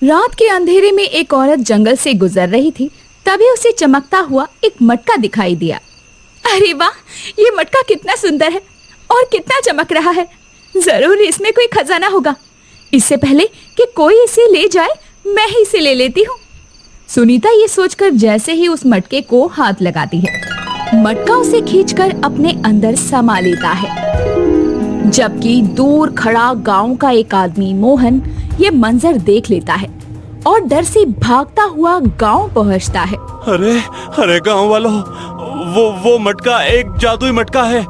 रात के अंधेरे में एक औरत जंगल से गुजर रही थी। तभी उसे चमकता हुआ एक मटका दिखाई दिया। अरे वाह, ये मटका कितना सुंदर है और कितना चमक रहा है। जरूर इसमें कोई खजाना होगा। इससे पहले कि कोई इसे ले जाए, मैं ही इसे ले लेती हूँ। सुनीता ये सोचकर जैसे ही उस मटके को हाथ लगाती है, मटका उसे खींचकर अपने अंदर समा लेता है। जबकि दूर खड़ा गांव का एक आदमी मोहन ये मंजर देख लेता है और डर से भागता हुआ गांव पहुंचता है। अरे अरे गांव वालों, वो मटका एक जादुई मटका है।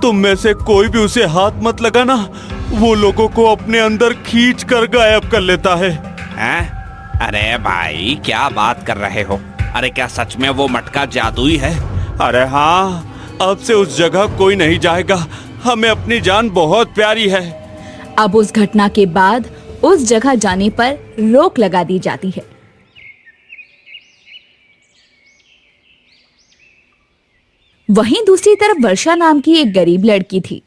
तुम में से कोई भी उसे हाथ मत लगाना, वो लोगों को अपने अंदर खींच कर गायब कर लेता है। हैं? अरे भाई, क्या बात कर रहे हो? अरे क्या सच में वो मटका जादुई है? अरे हाँ, अब से उस जगह कोई नहीं जाएगा। हमें अपनी जान बहुत प्यारी है। अब उस घटना के बाद उस जगह जाने पर रोक लगा दी जाती है। वहीं दूसरी तरफ वर्षा नाम की एक गरीब लड़की थी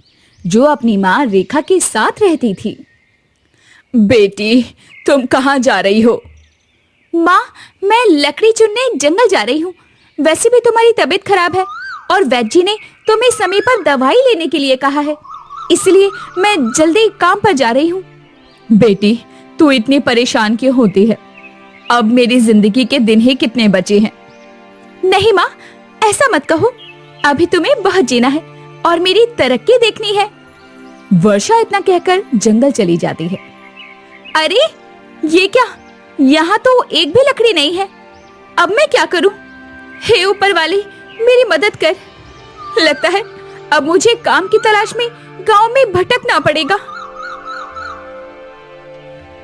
जो अपनी माँ रेखा के साथ रहती थी। बेटी, तुम कहाँ जा रही हो? माँ, मैं लकड़ी चुनने जंगल जा रही हूँ। वैसे भी तुम्हारी तबीयत खराब है और वैद्य जी ने तुम्हें समय पर दवाई लेने के लिए कहा है, इसलिए मैं जल्दी काम पर जा रही हूँ। बेटी, तू इतनी परेशान क्यों होती है? अब मेरी जिंदगी के दिन ही कितने बचे हैं। नहीं माँ, ऐसा मत कहो। अभी तुम्हें बहुत जीना है और मेरी तरक्की देखनी है। वर्षा इतना कहकर जंगल चली जाती है। अरे ये क्या, यहाँ तो एक भी लकड़ी नहीं है। अब मैं क्या करूं? हे ऊपर वाले, मेरी मदद कर। लगता है अब मुझे काम की तलाश में गांव में भटकना पड़ेगा।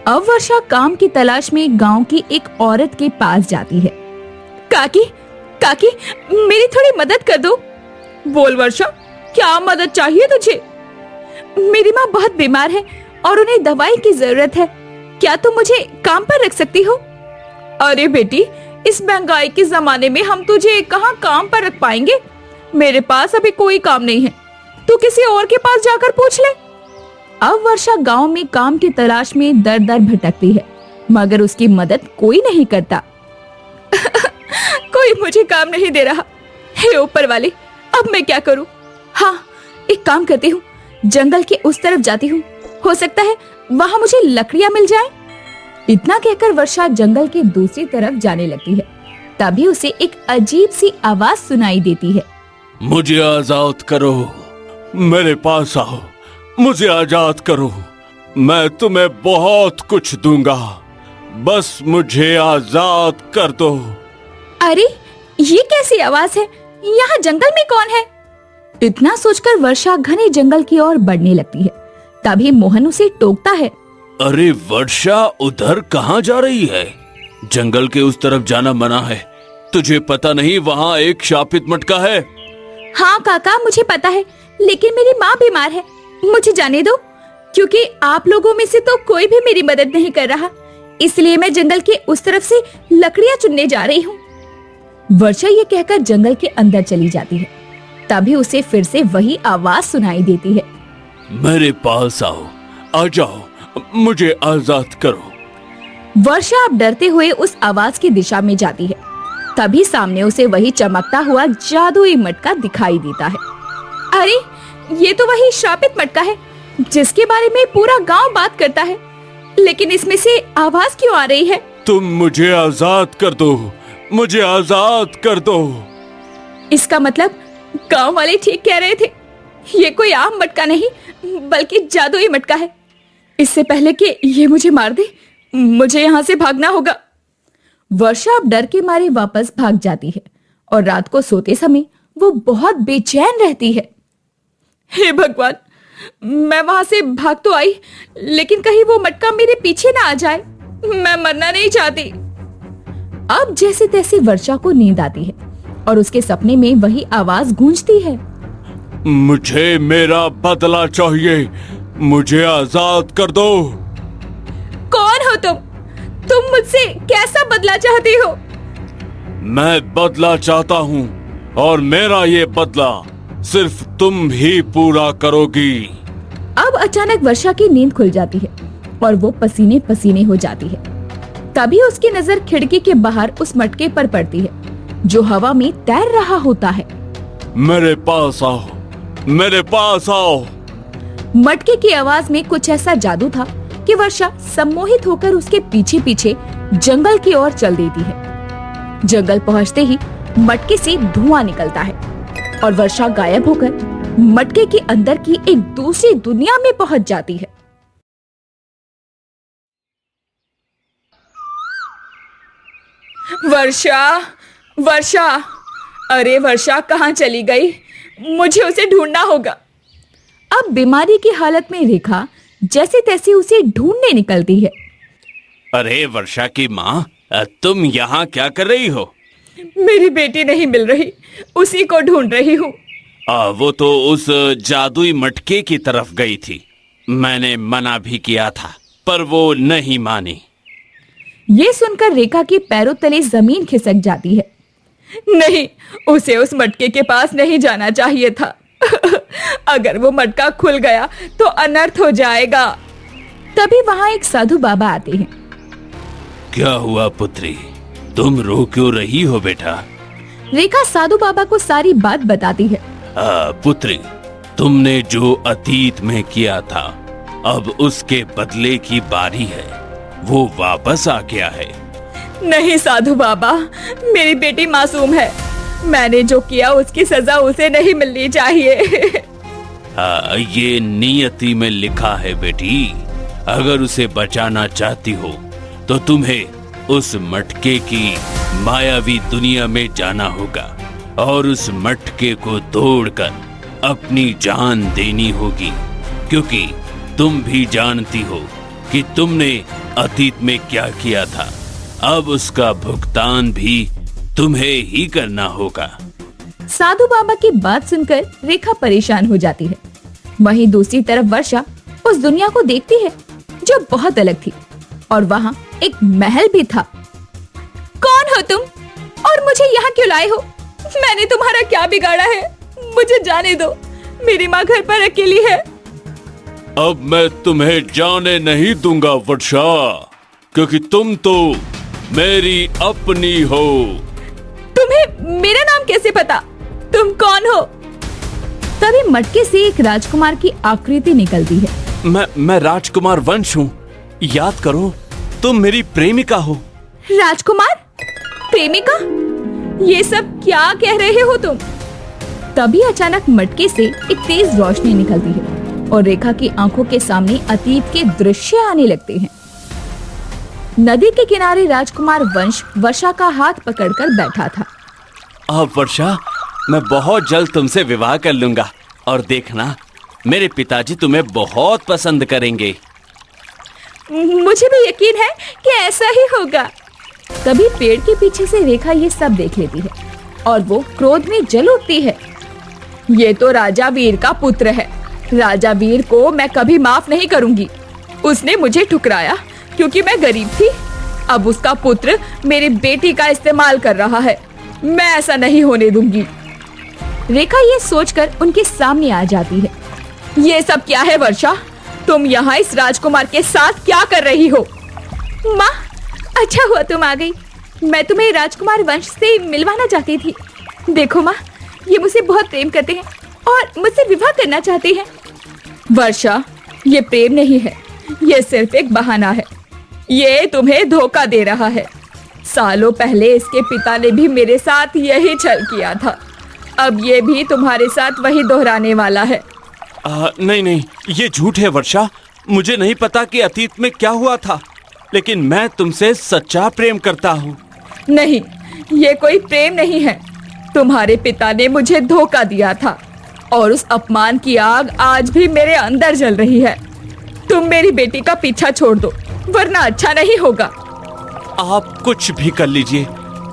अब वर्षा काम की तलाश में गांव की एक औरत के पास जाती है। काकी, काकी, मेरी थोड़ी मदद कर दो। बोल वर्षा, क्या मदद चाहिए तुझे? मेरी माँ बहुत बीमार है और उन्हें दवाई की जरूरत है। क्या तुम मुझे काम पर रख सकती हो? अरे बेटी, इस महंगाई के जमाने में हम तुझे कहाँ काम पर रख पाएंगे? मेरे पास अभी कोई काम नहीं है। तू किसी और के पास जाकर पूछ ले। अब वर्षा गांव में काम की तलाश में दर दर भटकती है, मगर उसकी मदद कोई नहीं करता। कोई मुझे काम नहीं दे रहा। हे ऊपर वाले, अब मैं क्या करूं? हाँ, एक काम करती हूँ, जंगल के उस तरफ जाती हूँ। हो सकता है वहां मुझे लकड़ियां मिल जाए। इतना कहकर वर्षा जंगल के दूसरी तरफ जाने लगती है। तभी उसे एक अजीब सी आवाज सुनाई देती है। मुझे आजाद करो, मेरे पास आओ, मुझे आजाद करो। मैं तुम्हें बहुत कुछ दूंगा, बस मुझे आजाद कर दो। अरे ये कैसी आवाज है? यहाँ जंगल में कौन है? इतना सोचकर वर्षा घने जंगल की ओर बढ़ने लगती है। तभी मोहन उसे टोकता है। अरे वर्षा, उधर कहाँ जा रही है? जंगल के उस तरफ जाना मना है। तुझे पता नहीं वहाँ एक शापित मटका है? हाँ काका, मुझे पता है, लेकिन मेरी माँ बीमार है। मुझे जाने दो, क्योंकि आप लोगों में से तो कोई भी मेरी मदद नहीं कर रहा, इसलिए मैं जंगल के उस तरफ से लकड़ियां चुनने जा रही हूँ। वर्षा ये कहकर जंगल के अंदर चली जाती है। तभी उसे फिर से वही आवाज सुनाई देती है। मेरे पास आओ, आ जाओ, मुझे आजाद करो। वर्षा अब डरते हुए उस आवाज की दिशा में जाती है। तभी सामने उसे वही चमकता हुआ जादुई मटका दिखाई देता है। अरे ये तो वही श्रापित मटका है जिसके बारे में पूरा गांव बात करता है, लेकिन इसमें से आवाज क्यों आ रही है? तुम मुझे आजाद कर दो, मुझे आजाद कर दो। इसका मतलब गांव वाले ठीक कह रहे थे। ये कोई आम मटका नहीं, बल्कि जादुई मटका है। इससे पहले कि ये मुझे मार दे, मुझे यहाँ से भागना होगा। वर्षा अब डर के मारे वापस भाग जाती है और रात को सोते समय वो बहुत बेचैन रहती है। हे भगवान, मैं वहां से भाग तो आई, लेकिन कहीं वो मटका मेरे पीछे ना आ जाए। मैं मरना नहीं चाहती। अब जैसे तैसे वर्षा को नींद आती है और उसके सपने में वही आवाज गूंजती है। मुझे मेरा बदला चाहिए, मुझे आजाद कर दो। कौन हो तुम? तुम मुझसे कैसा बदला चाहती हो? मैं बदला चाहता हूँ और मेरा ये बदला सिर्फ तुम ही पूरा करोगी। अब अचानक वर्षा की नींद खुल जाती है और वो पसीने पसीने हो जाती है। तभी उसकी नजर खिड़की के बाहर उस मटके पर पड़ती है जो हवा में तैर रहा होता है। मेरे पास आओ, मेरे पास आओ। मटके की आवाज में कुछ ऐसा जादू था कि वर्षा सम्मोहित होकर उसके पीछे पीछे जंगल की ओर चल देती है। जंगल पहुंचते ही मटके से धुआं निकलता है और वर्षा गायब होकर मटके के अंदर की एक दूसरी दुनिया में पहुंच जाती है। वर्षा, वर्षा, अरे वर्षा कहाँ चली गई? मुझे उसे ढूंढना होगा। अब बीमारी की हालत में रेखा जैसे तैसे उसे ढूंढने निकलती है। अरे वर्षा की माँ, तुम यहाँ क्या कर रही हो? मेरी बेटी नहीं मिल रही, उसी को ढूंढ रही हूँ। वो तो उस जादुई मटके की तरफ गई थी। मैंने मना भी किया था पर वो नहीं मानी। ये सुनकर रेखा के पैरों तले जमीन खिसक जाती है। नहीं, उसे उस मटके के पास नहीं जाना चाहिए था। अगर वो मटका खुल गया तो अनर्थ हो जाएगा। तभी वहां एक साधु बाबा आते हैं। क्या हुआ पुत्री, तुम रो क्यों रही हो बेटा? रेखा साधु बाबा को सारी बात बताती है। पुत्री, तुमने जो अतीत में किया था अब उसके बदले की बारी है। वो वापस आ गया है। नहीं साधु बाबा, मेरी बेटी मासूम है। मैंने जो किया उसकी सजा उसे नहीं मिलनी चाहिए। ये नियति में लिखा है बेटी। अगर उसे बचाना चाहती हो तो तुम्हें उस मटके की मायावी दुनिया में जाना होगा और उस मटके को तोड़कर अपनी जान देनी होगी, क्योंकि तुम भी जानती हो कि तुमने अतीत में क्या किया था। अब उसका भुगतान भी तुम्हें ही करना होगा। साधु बाबा की बात सुनकर रेखा परेशान हो जाती है। वहीं दूसरी तरफ वर्षा उस दुनिया को देखती है जो बहुत अलग थी और वहाँ एक महल भी था। कौन हो तुम और मुझे यहाँ क्यों लाए हो? मैंने तुम्हारा क्या बिगाड़ा है? मुझे जाने दो, मेरी माँ घर पर अकेली है। अब मैं तुम्हें जाने नहीं दूंगा वर्षा, क्योंकि तुम तो मेरी अपनी हो। तुम्हें मेरा नाम कैसे पता? तुम कौन हो? तभी मटके से एक राजकुमार की आकृति निकलती है। मैं राजकुमार वंश हूँ। याद करो, तुम मेरी प्रेमिका हो। राजकुमार? प्रेमिका? ये सब क्या कह रहे हो तुम? तभी अचानक मटके से एक तेज रोशनी निकलती है और रेखा की आंखों के सामने अतीत के दृश्य आने लगते हैं। नदी के किनारे राजकुमार वंश वर्षा का हाथ पकड़कर बैठा था। अब वर्षा, मैं बहुत जल्द तुमसे विवाह कर लूंगा और देखना, मेरे पिताजी तुम्हें बहुत पसंद करेंगे। मुझे भी यकीन है कि ऐसा ही होगा। तभी पेड़ के पीछे से रेखा ये सब देख लेती है और वो क्रोध में जल उठती है। ये तो राजा वीर का पुत्र है। राजा वीर को मैं कभी माफ नहीं करूंगी। उसने मुझे ठुकराया क्योंकि मैं गरीब थी। अब उसका पुत्र मेरी बेटी का इस्तेमाल कर रहा है। मैं ऐसा नहीं होने दूंगी। रेखा ये सोचकर उनके सामने आ जाती है। ये सब क्या है वर्षा? तुम यहाँ इस राजकुमार के साथ क्या कर रही हो? माँ, अच्छा हुआ तुम आ गई। मैं तुम्हें राजकुमार वंश से मिलवाना चाहती थी। देखो माँ, ये मुझसे बहुत प्रेम करते हैं और मुझसे विवाह करना चाहते हैं। वर्षा, ये प्रेम नहीं है, ये सिर्फ एक बहाना है। ये तुम्हें धोखा दे रहा है। सालों पहले इसके पिता ने भी मेरे साथ यही छल किया था। अब ये भी तुम्हारे साथ वही दोहराने वाला है। नहीं, ये झूठ है वर्षा। मुझे नहीं पता कि अतीत में क्या हुआ था, लेकिन मैं तुमसे सच्चा प्रेम करता हूँ। नहीं, ये कोई प्रेम नहीं है। तुम्हारे पिता ने मुझे धोखा दिया था और उस अपमान की आग आज भी मेरे अंदर जल रही है। तुम मेरी बेटी का पीछा छोड़ दो, वरना अच्छा नहीं होगा। आप कुछ भी कर लीजिए,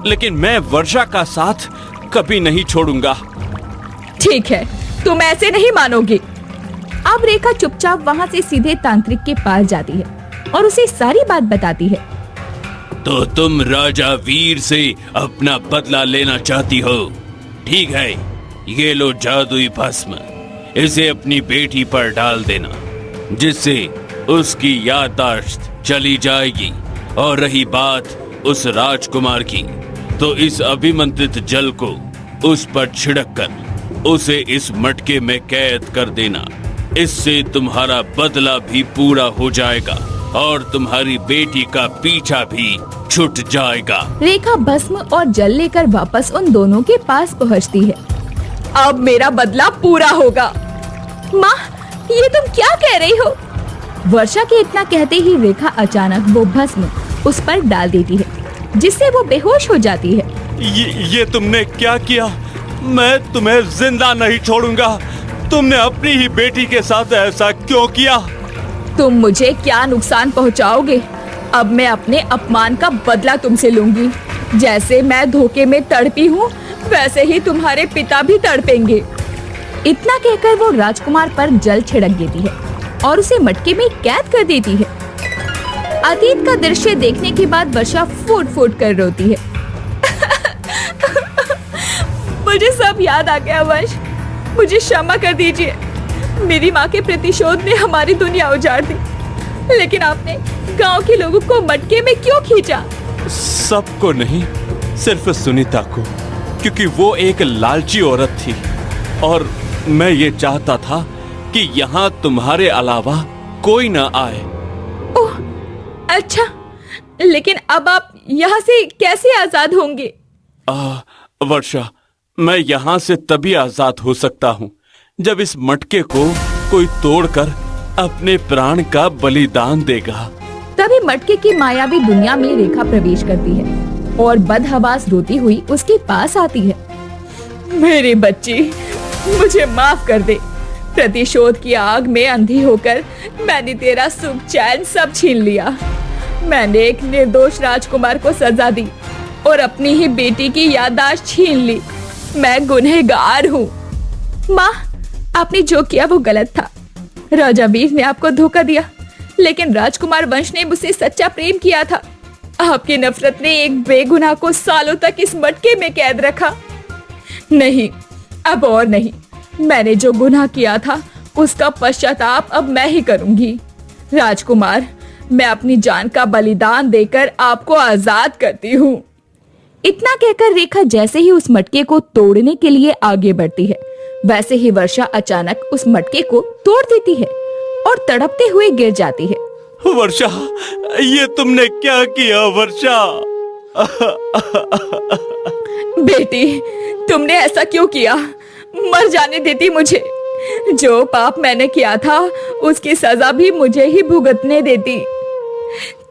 लेकिन मैं वर्षा का साथ कभी नहीं छोड़ूंगा। ठीक है, तुम ऐसे नहीं मानोगी। अब रेखा चुपचाप वहाँ से सीधे तांत्रिक के पास जाती है और उसे सारी बात बताती है। तो तुम राजा वीर से अपना बदला लेना चाहती हो? ठीक है, ये लो जादुई भस्म। इसे अपनी बेटी पर डाल देना, जिससे उसकी याददाश्त चली जाएगी और रही बात उस राजकुमार की, तो इस अभिमंत्रित जल को उस पर छिड़क कर उसे इस मटके में कैद कर देना। इससे तुम्हारा बदला भी पूरा हो जाएगा और तुम्हारी बेटी का पीछा भी छूट जाएगा। रेखा भस्म और जल लेकर वापस उन दोनों के पास पहुंचती है। अब मेरा बदला पूरा होगा। माँ, ये तुम क्या कह रही हो? वर्षा के इतना कहते ही रेखा अचानक वो भस्म उस पर डाल देती है, जिससे वो बेहोश हो जाती है। ये तुमने क्या किया? मैं तुम्हें जिंदा नहीं छोड़ूंगा। तुमने अपनी ही बेटी के साथ ऐसा क्यों किया? तुम मुझे क्या नुकसान पहुंचाओगे? अब मैं अपने अपमान का बदला तुमसे लूंगी। जैसे मैं धोखे में तड़पी हूँ, वैसे ही तुम्हारे पिता भी तड़पेंगे। इतना कहकर वो राजकुमार पर जल छिड़क देती है और उसे मटके में कैद कर देती है। अतीत का दृश्य देखने के बाद वर्षा फूट फूट कर रोती है। मुझे सब याद आ गया वंश, मुझे क्षमा कर दीजिए। मेरी माँ के प्रतिशोध ने हमारी दुनिया उजाड़ दी, लेकिन आपने गांव के लोगों को मटके में क्यों खींचा? सबको नहीं, सिर्फ सुनीता को, क्योंकि वो एक लालची औरत थी और मैं ये चाहता था कि यहाँ तुम्हारे अलावा कोई न आए। ओह, अच्छा, लेकिन अब आप यहाँ से कैसे आजाद होंगे? वर्षा, मैं यहाँ से तभी आजाद हो सकता हूँ जब इस मटके को कोई तोड़कर अपने प्राण का बलिदान देगा। तभी मटके की मायावी दुनिया में रेखा प्रवेश करती है और बदहवास रोती हुई उसके पास आती है। मेरे बच्चे, मुझे माफ कर दे। प्रतिशोध की आग में अंधी होकर मैंने तेरा सुख चैन सब छीन लिया। मैंने एक निर्दोष राजकुमार को सजा दी और अपनी ही बेटी की याददाश्त छीन ली। मैं गुनहगार हूँ। माँ, आपने जो किया वो गलत था। राजा वीर ने आपको धोखा दिया, लेकिन राजकुमार वंश ने मुझसे सच्चा प्रेम किया था। आपकी नफरत ने एक बेगुनाह को सालों तक इस मटके में कैद रखा। नहीं, अब और नहीं। मैंने जो गुनाह किया था उसका पश्चाताप अब मैं ही करूंगी। राजकुमार, मैं अपनी जान का बलिदान देकर आपको आजाद करती हूँ। इतना कहकर रेखा जैसे ही उस मटके को तोड़ने के लिए आगे बढ़ती है, वैसे ही वर्षा अचानक उस मटके को तोड़ देती है और तड़पते हुए गिर जाती है। वर्षा, ये तुमने क्या किया? वर्षा बेटी, तुमने ऐसा क्यों किया? मर जाने देती मुझे। जो पाप मैंने किया था उसकी सजा भी मुझे ही भुगतने देती।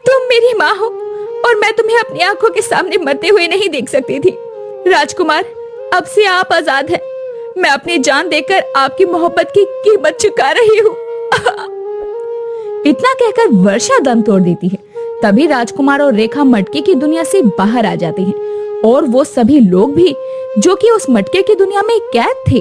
तुम मेरी माँ हो और मैं तुम्हें अपनी आंखों के सामने मरते हुए नहीं देख सकती थी। राजकुमार, अब से आप आजाद हैं। मैं अपनी जान देकर आपकी मोहब्बत की कीमत चुका रही हूँ। इतना कहकर वर्षा दम तोड़ देती है। तभी राजकुमार और रेखा मटके की दुनिया से बाहर आ जाते हैं और वो सभी लोग भी जो कि उस मटके की दुनिया में कैद थे